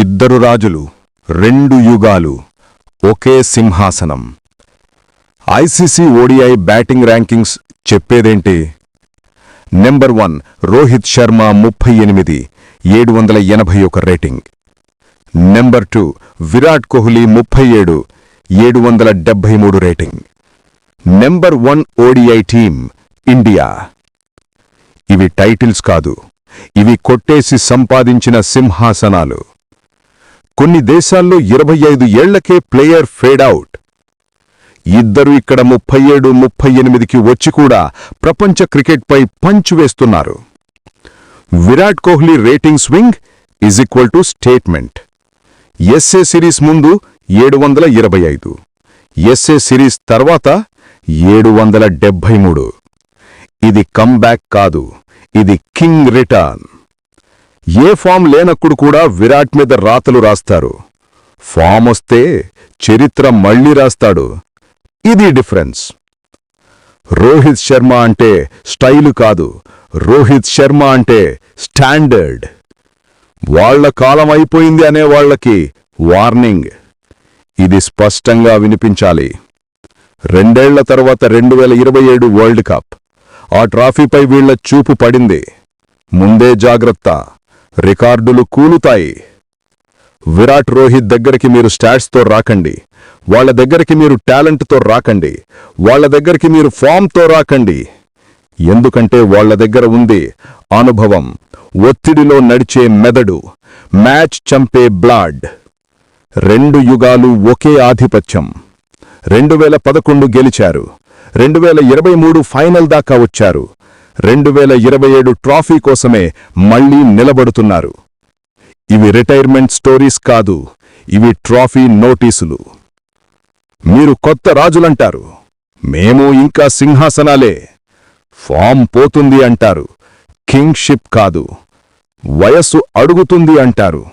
ఇద్దరు రాజులు, రెండు యుగాలు, ఒకే సింహాసనం. ఐసీసీ ఓడిఐ బ్యాటింగ్ ర్యాంకింగ్స్ చెప్పేదేంటి? Number 1 Rohit Sharma 38, 781 rating. Number 2 Virat Kohli 37, 773 rating. Number 1 ODI team India. ఇవి టైటిల్స్ కాదు, ఇవి కొట్టేసి సంపాదించిన సింహాసనాలు. కొన్ని దేశాల్లో 25 ఏళ్లకే ప్లేయర్ ఫేడౌట్. ఇద్దరు ఇక్కడ 37, 38కి వచ్చి కూడా ప్రపంచ క్రికెట్పై పంచు వేస్తున్నారు. Virat Kohli rating swing = statement. SA series ముందు 725, ఎస్ఏ సిరీస్ తర్వాత 773. ఇది కమ్బ్యాక్ కాదు, ఇది కింగ్ రిటర్న్. ఏ ఫామ్ లేనప్పుడు కూడా విరాట్ మీద రాతలు రాస్తారు. ఫామ్ వస్తే చరిత్ర మళ్లీ రాస్తాడు. ఇది డిఫరెన్స్. రోహిత్ శర్మ అంటే స్టైలు కాదు, రోహిత్ శర్మ అంటే స్టాండర్డ్. వాళ్ల కాలం అయిపోయింది అనేవాళ్లకి వార్నింగ్. ఇది స్పష్టంగా వినిపించాలి. 2 ఏళ్ల తర్వాత 2027 వరల్డ్ కప్. ఆ ట్రాఫీపై వీళ్ల చూపు పడింది. ముందే జాగ్రత్త, రికార్డులు కూలుతాయి. విరాట్, రోహిత్ దగ్గరికి మీరు స్టాట్స్తో రాకండి, వాళ్ల దగ్గరికి మీరు టాలెంట్తో రాకండి, వాళ్ల దగ్గరికి మీరు ఫామ్తో రాకండి. ఎందుకంటే వాళ్ల దగ్గర ఉంది అనుభవం, ఒత్తిడిలో నడిచే మెదడు, మ్యాచ్ చంపే బ్లాడ్. 2 యుగాలు ఒకే ఆధిపత్యం. 2011 గెలిచారు, 2023 ఫైనల్ దాకా వచ్చారు, 2027 ట్రాఫీ కోసమే మళ్లీ నిలబడుతున్నారు. ఇవి రిటైర్మెంట్ స్టోరీస్ కాదు, ఇవి ట్రాఫీ నోటీసులు. మీరు కొత్త రాజులంటారు, మేము ఇంకా సింహాసనాలే. ఫామ్ పోతుంది అంటారు, కింగ్షిప్ కాదు. వయస్సు అడుగుతుంది అంటారు,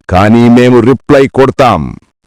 కానీ మేము రిప్లై కొడతాం.